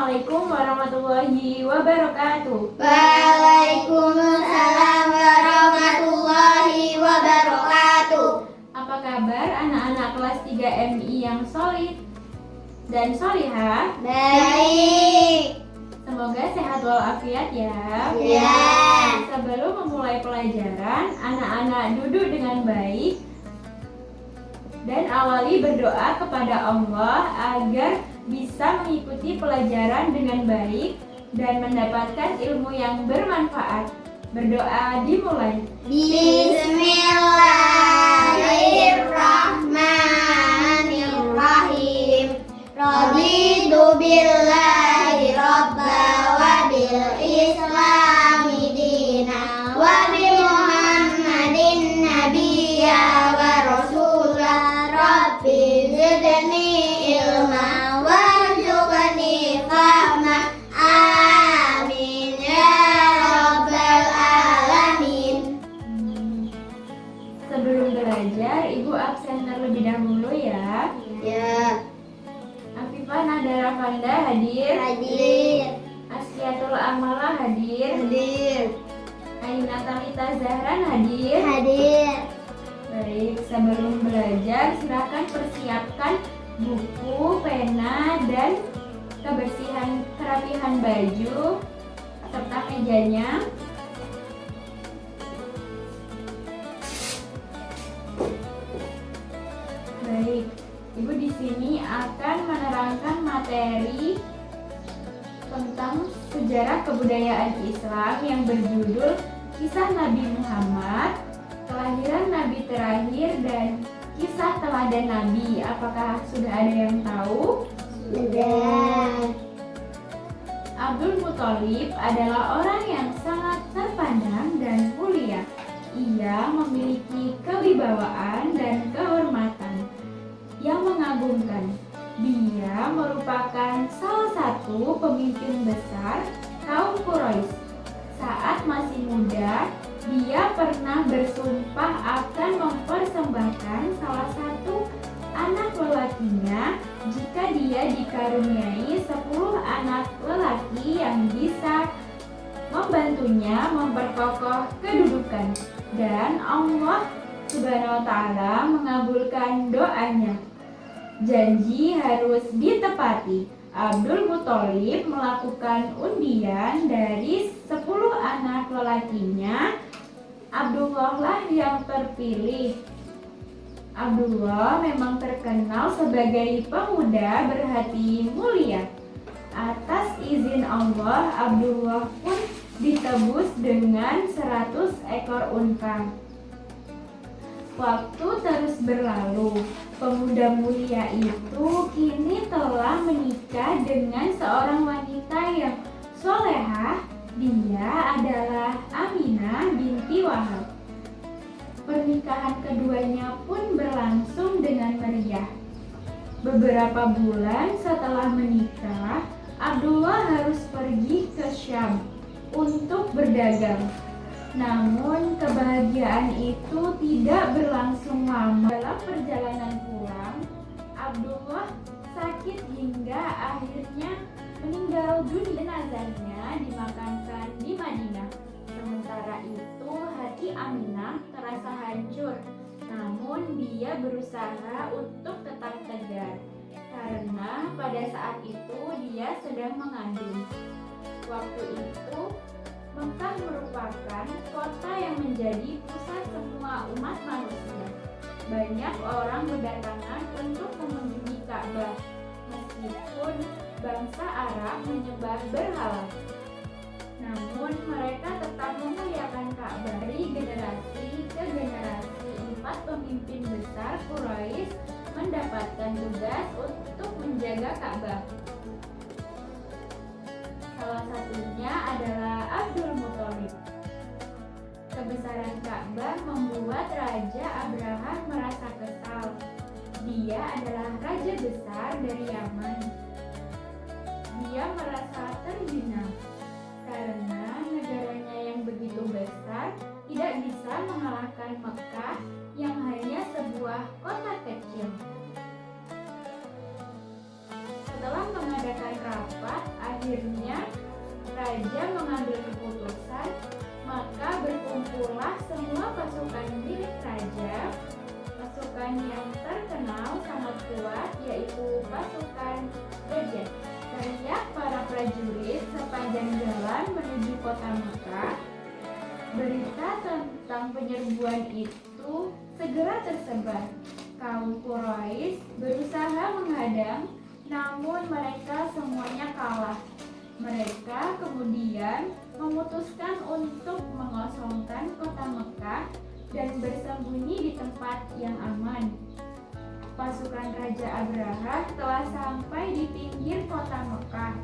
Assalamualaikum warahmatullahi wabarakatuh. Waalaikumsalam warahmatullahi wabarakatuh. Apa kabar anak-anak kelas 3 MI yang solid dan solihah? Baik. Semoga sehat walafiat ya. Ya. Sebelum memulai pelajaran, anak-anak duduk dengan baik dan awali berdoa kepada Allah agar bisa mengikuti pelajaran dengan baik dan mendapatkan ilmu yang bermanfaat. Berdoa dimulai. Bismillahirrahmanirrahim. Raditu billahi rabba wa bil islami dina wa bi Muhammadin nabiyya wa rasula. Rabbi zidni ilma warzuqni fahma. Amin ya rabbal alamin. Sebelum belajar, Ibu absen terlebih dahulu ya. Ya, Afifah Nadara Fanda hadir. hadir. Asyiatul Amalah hadir. Hadir. Aina Talita Zahran hadir. Hadir. Baik, sebelum belajar silakan persiapkan buku, pena, dan kerapihan baju serta mejanya. Baik, Ibu di sini akan menerangkan materi tentang sejarah kebudayaan Islam yang berjudul Kisah Nabi Muhammad, Kelahiran Nabi Terakhir, dan Kisah Teladan Nabi. Apakah sudah ada yang tahu? Sudah. Abdul Muthalib adalah orang yang sangat terpandang dan mulia. Ia memiliki kewibawaan dan kehormatan yang mengagumkan. Dia merupakan salah satu pemimpin besar kaum Quraisy. Saat masih muda, dia pernah bersumpah akan mempersembahkan salah satu anak lelakinya jika dia dikaruniai 10 anak lelaki yang bisa membantunya memperkokoh kedudukan. Dan Allah Subhanahu wa Ta'ala mengabulkan doanya. Janji harus ditepati. Abdul Muthalib melakukan undian dari 10 anak lelakinya. Abdullah lah yang terpilih. Abdullah memang terkenal sebagai pemuda berhati mulia. Atas izin Allah, Abdullah pun ditebus dengan 100 ekor unta. Waktu terus berlalu. Pemuda mulia itu kini telah menikah dengan seorang wanita yang solehah. Dia adalah Aminah binti Wahab. Pernikahan keduanya pun berlangsung dengan meriah. Beberapa bulan setelah menikah, Abdullah harus pergi ke Syam untuk berdagang. Namun kebahagiaan itu tidak berlangsung lama. Dalam perjalanan pulang, Abdullah sakit hingga akhirnya meninggal dunia. Jenazahnya dimakamkan di Madinah. Sementara itu hati Aminah terasa hancur. Namun dia berusaha untuk tetap tegar karena pada saat itu dia sedang mengandung. Waktu itu Mekah merupakan kota yang menjadi pusat semua umat manusia. Banyak orang berdatangan untuk mengunjungi Ka'bah, meskipun bangsa Arab menyembah berhala. Namun mereka tetap memuliakan Ka'bah. Dari generasi ke generasi, 4 pemimpin besar Quraisy mendapatkan tugas untuk menjaga Ka'bah. Salah satunya adalah Abdul Muthalib. Kebesaran Ka'bah membuat Raja Abrahah merasa kesal. Dia adalah raja besar dari Yaman. Dia merasa terhina karena negaranya yang begitu besar tidak bisa mengalahkan Mekah yang hanya sebuah kota kecil. Setelah mengadakan rapat, Akhirnya raja mengambil keputusan, maka berkumpullah semua pasukan milik raja. Pasukan yang terkenal sangat kuat yaitu pasukan gajah. Teriak para prajurit sepanjang jalan menuju kota Mekah. Berita tentang penyerbuan itu segera tersebar. Kaum Quraisy berusaha menghadang, namun mereka semuanya kalah. Mereka kemudian memutuskan untuk mengosongkan kota Mekah dan bersembunyi di tempat yang aman. Pasukan Raja Abraha telah sampai di pinggir kota Mekah.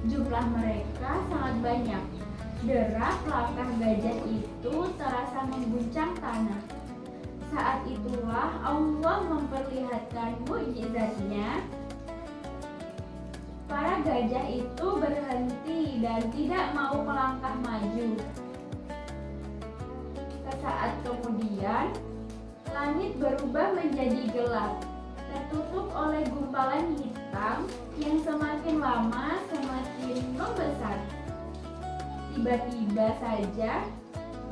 Jumlah mereka sangat banyak. Derak langkah gajah itu terasa mengguncang tanah. Saat itulah Allah memperlihatkan mukjizatnya. Para gajah itu berhenti dan tidak mau melangkah maju. Sesaat kemudian, langit berubah menjadi gelap, tertutup oleh gumpalan hitam yang semakin lama semakin membesar. Tiba-tiba saja,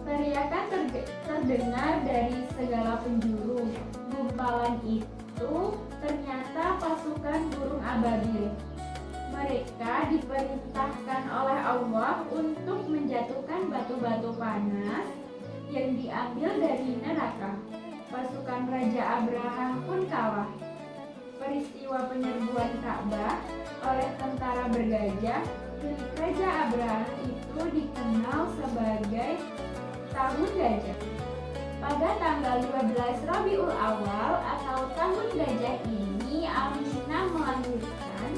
teriakan terdengar dari segala penjuru. Gumpalan itu ternyata pasukan burung ababil. Mereka diperintahkan oleh Allah untuk menjatuhkan batu-batu panas yang diambil dari neraka. Pasukan Raja Abraha pun kalah. Peristiwa penyerbuan Ka'bah oleh tentara bergajah milik Raja Abraha itu dikenal sebagai Tahun Gajah. Pada tanggal 12 Rabiul Awal atau Tahun Gajah ini, Aminah melahirkan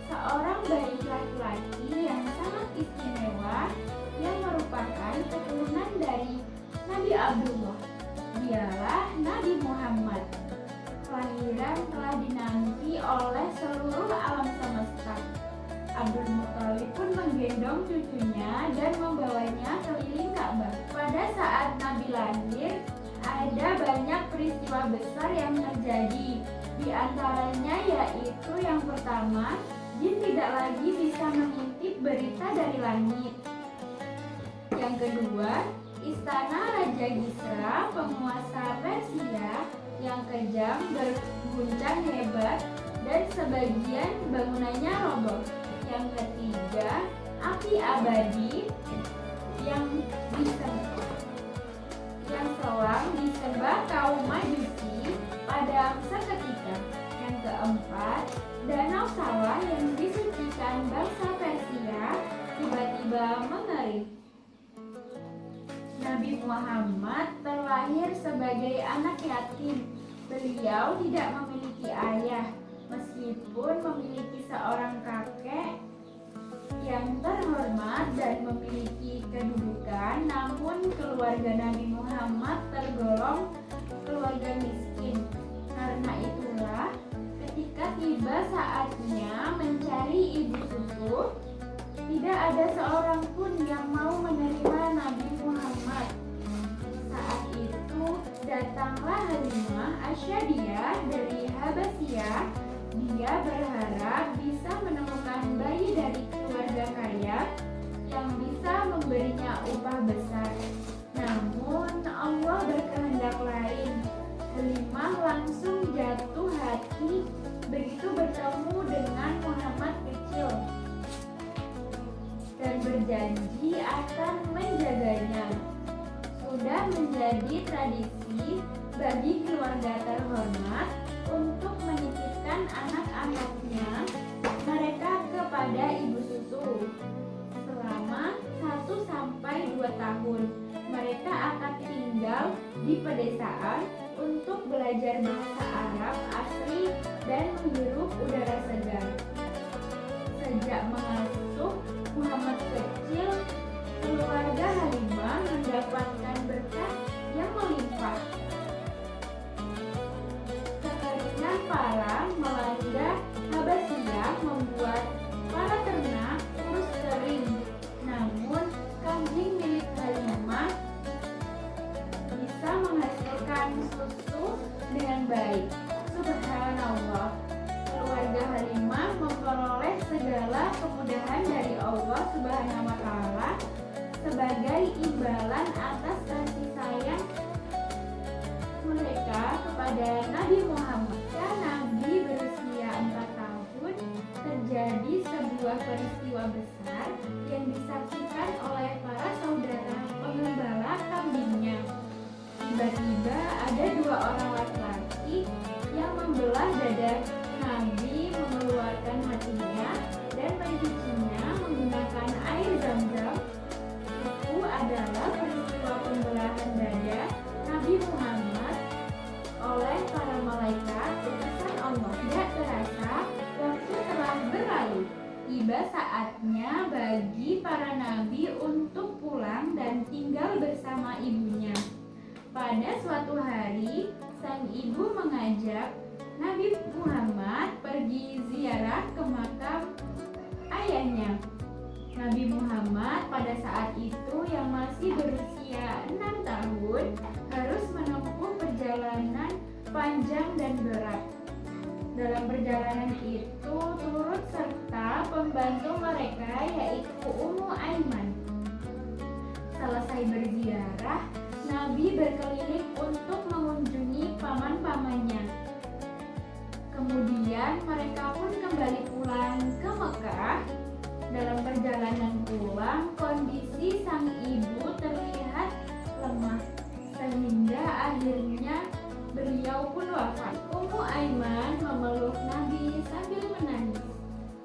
seorang bayi laki-laki yang sangat istimewa yang merupakan keturunan dari Nabi Abdullah. Dialah Nabi Muhammad. Kelahiran telah dinanti oleh seluruh alam semesta. Abdul Muthalib pun menggendong cucunya dan membawanya keliling Ka'bah. Pada saat Nabi lahir, ada banyak peristiwa besar yang terjadi. Di antaranya yaitu yang pertama, jin tidak lagi bisa mengintip berita dari langit. Yang kedua, istana Raja Gisra, penguasa Persia yang kejam, berguncang hebat dan sebagian bangunannya roboh. Yang ketiga, api abadi yang selang disembah kaum Majusi pada seketika. Yang keempat, danau sawah yang disucikan bangsa Persia tiba-tiba mengering. Nabi Muhammad terlahir sebagai anak yatim. Beliau tidak memiliki ayah, meskipun memiliki seorang kakek yang terhormat dan memiliki kedudukan, namun keluarga Nabi Muhammad tergolong keluarga miskin. Karena itulah, ketika tiba saatnya mencari ibu susu, tidak ada seorang pun yang mau menerima Nabi Muhammad. Saat itu datanglah Halimah Asyadiyah dari Habasyah. Dia berharap bisa menemukan bayi dari keluarga kaya yang bisa memberinya upah besar. Namun Allah berkehendak lain. Halimah langsung jatuh hati begitu bertemu dengan Muhammad kecil dan berjanji akan menjaganya. Sudah menjadi tradisi bagi keluarga terhormat untuk menitipkan anak-anaknya mereka kepada ibu susu. Selama 1-2 tahun, mereka akan tinggal di pedesaan untuk belajar bahasa Arab asli dan menghirup udara segar. Sejak mengasuh Muhammad kecil, keluarga Halimah mendapatkan berkat yang melimpah. Kekeringan parah melanda Habasyah membuat para ternak terus kering. Namun kambing milik Halimah bisa menghasilkan susu dengan baik. Subhanallah, keluarga Halimah memperoleh segala kemudahan besar yang disaksikan oleh para saudara pengembala kambingnya. Tiba-tiba ada dua orang laki-laki yang membelah dada Nabi, mengeluarkan hatinya dan mencucinya menggunakan air Zam-Zam. Itu adalah peristiwa pembelahan dada Nabi Muhammad oleh para malaikat utusan Allah. Tidak terasa waktu telah berlalu. Tiba saatnya bagi para nabi untuk pulang dan tinggal bersama ibunya. Pada suatu hari, sang ibu mengajak Nabi Muhammad pergi ziarah ke makam ayahnya. Nabi Muhammad pada saat itu yang masih berusia 6 tahun harus menempuh perjalanan panjang dan berat. Dalam perjalanan itu turut serta pembantu mereka yaitu Ummu Aiman. Selesai berziarah, Nabi berkeliling untuk mengunjungi paman-pamannya. Kemudian mereka pun kembali pulang ke Mekah. Dalam perjalanan pulang, kondisi sang ibu terlihat lemah sehingga akhirnya beliau pun wafat. Ummu Aiman memeluk Nabi sambil menangis.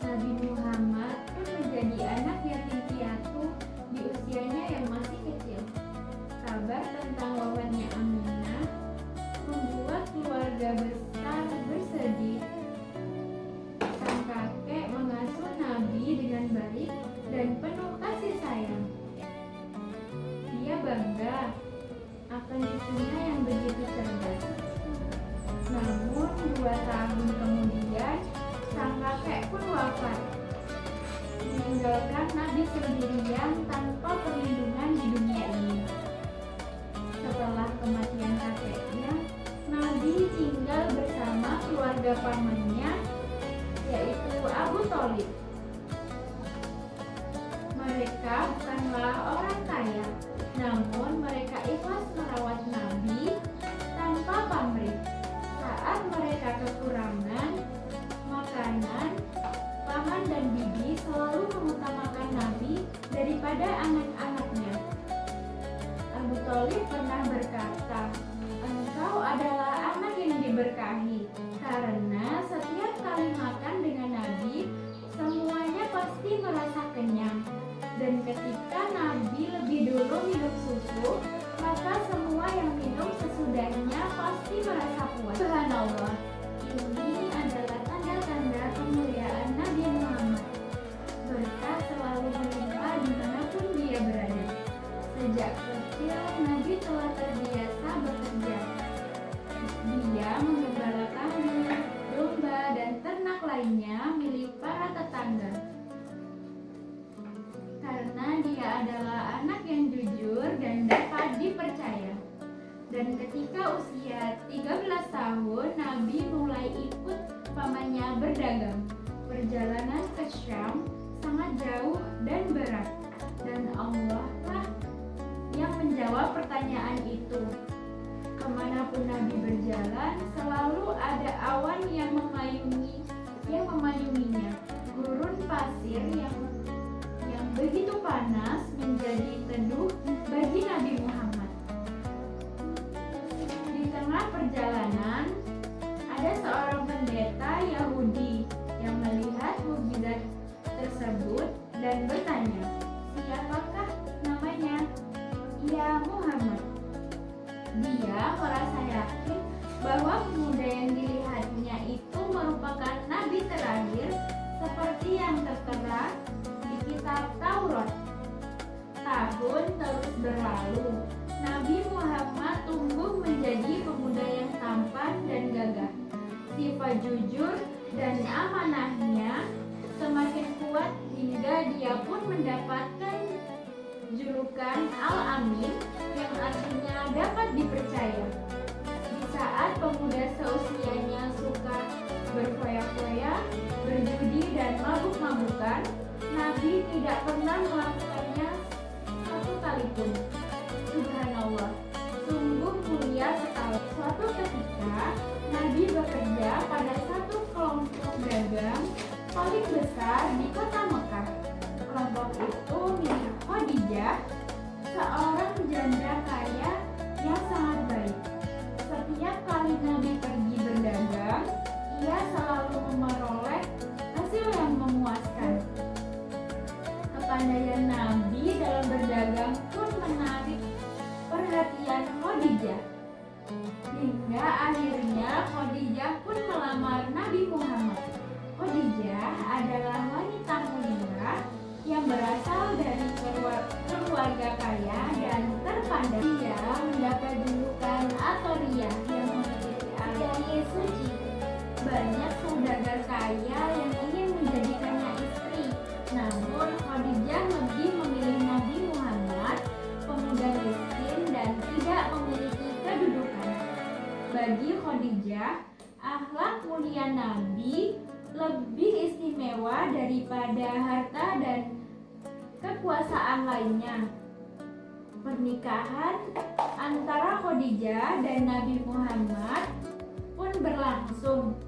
Nabi Muhammad pun menjadi anak yatim piatu di usianya yang masih kecil. Kabar tentang wafatnya Aminah membuat keluarga besar bersedih. Sang kakek mengasuh Nabi dengan baik dan penuh kasih sayang. Dia bangga akan cucunya yang begitu cerdas. Namun 2 tahun kemudian sang kakek pun wafat, meninggalkan Nabi sendirian tanpa perlindungan di dunia ini. Setelah kematian kakeknya, Nabi tinggal bersama keluarga pamannya, yaitu Abu Thalib. Mereka bukanlah orang kaya, namun mereka ikhlas merawat Nabi tanpa pamrih. Saat mereka kekurangan makanan, paman dan bibi selalu mengutamakan Nabi daripada anak-anaknya. Abu Thalib pernah berkata, "Engkau adalah anak yang diberkahi, karena setiap kali makan dengan Nabi, semuanya pasti merasa kenyang. Dan ketika Nabi lebih dulu minum susu, maka semua yang minum sesudahnya pasti merasa puas." Subhanallah, ini adalah tanda-tanda kemuliaan Nabi Muhammad. Berkah selalu melimpah dimanapun dia berada. Sejak kecil, Nabi telah terbiasa bekerja. Dia mengembala kambing, domba, dan ternak lainnya milik para tetangga. Karena dia adalah anak yang jujur dan dapat dipercaya. Dan ketika usia 13 tahun, Nabi mulai ikut pamannya berdagang. Perjalanan ke Syam sangat jauh dan berat, dan Allah lah yang menjawab pertanyaan itu. Kemanapun Nabi berjalan, selalu ada awan yang memayunginya. Gurun pasir yang begitu panas menjadi teduh bagi Nabi Muhammad. Di tengah perjalanan, ada seorang pendeta Yahudi yang melihat mukjizat tersebut dan bertanya, "Siapakah namanya?" "Ya, Muhammad." Dia merasa yakin bahwa pemuda yang dilihatnya itu merupakan nabi terakhir seperti yang tertera di kitab Taurat. Tahun terus berlalu. Nabi Muhammad tumbuh menjadi pemuda yang tampan dan gagah. Sifat jujur dan amanahnya semakin kuat hingga dia pun mendapatkan julukan Al-Amin yang artinya dapat dipercaya. Di saat pemuda seusianya suka berfoya-foya, berjudi dan mabuk-mabukan, Nabi tidak pernah melakukannya satu kali pun. Subhanallah, sungguh mulia sekali. Suatu ketika, Nabi bekerja pada satu kelompok dagang paling besar di kota Mekah. Kelompok itu milik Khadijah, seorang janda kaya yang sangat baik. Setiap kali Nabi pergi berdagang, ia selalu memperoleh hasil yang memuaskan. Kepandaian Nabi dalam berdagang pun menarik perhatian Khadijah. Hingga akhirnya Khadijah pun melamar Nabi Muhammad. Khadijah adalah wanita mulia yang berasal dari keluarga kaya dan terpandang. Dia mendapat julukan Atoriyah yang memiliki arti suci. Banyak saudagar kaya yang ingin menjadikannya istri, namun Khadijah lebih memilih Nabi Muhammad, pemuda miskin dan tidak memiliki kedudukan. Bagi Khadijah, akhlak mulia Nabi lebih istimewa daripada harta dan kekuasaan lainnya. Pernikahan antara Khadijah dan Nabi Muhammad pun berlangsung.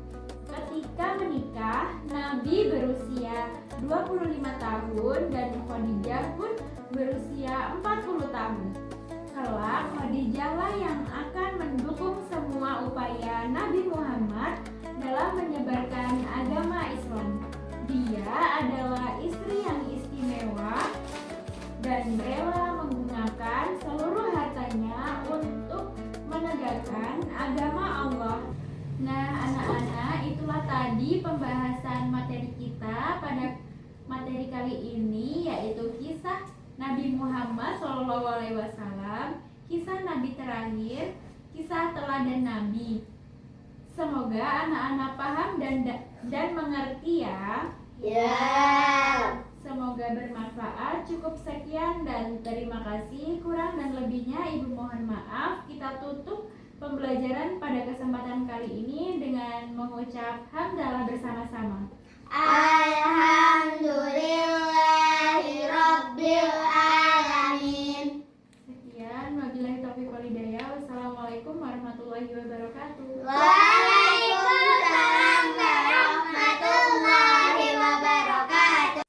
Ketika menikah, Nabi berusia 25 tahun dan Khadijah pun berusia 40 tahun. Kelak Khadijah lah yang akan mendukung semua upaya Nabi Muhammad dalam menyebarkan agama Islam. Dia adalah istri yang istimewa dan rela menggunakan seluruh hartanya untuk menegakkan agama Allah. Nah, anak-anak, itulah tadi pembahasan materi kita pada materi kali ini, yaitu kisah Nabi Muhammad SAW, kisah Nabi terakhir, kisah teladan Nabi. Semoga anak-anak paham dan mengerti ya. Ya. Semoga bermanfaat. Cukup sekian dan terima kasih. Kurang dan lebihnya Ibu mohon maaf. Kita tutup pembelajaran pada kesempatan kali ini dengan mengucap hamdalah bersama-sama. Alhamdulillahirabbil alamin. Sekian, wabillahi taufiq wal hidayah. Wassalamualaikum warahmatullahi wabarakatuh. Waalaikumsalam warahmatullahi wabarakatuh.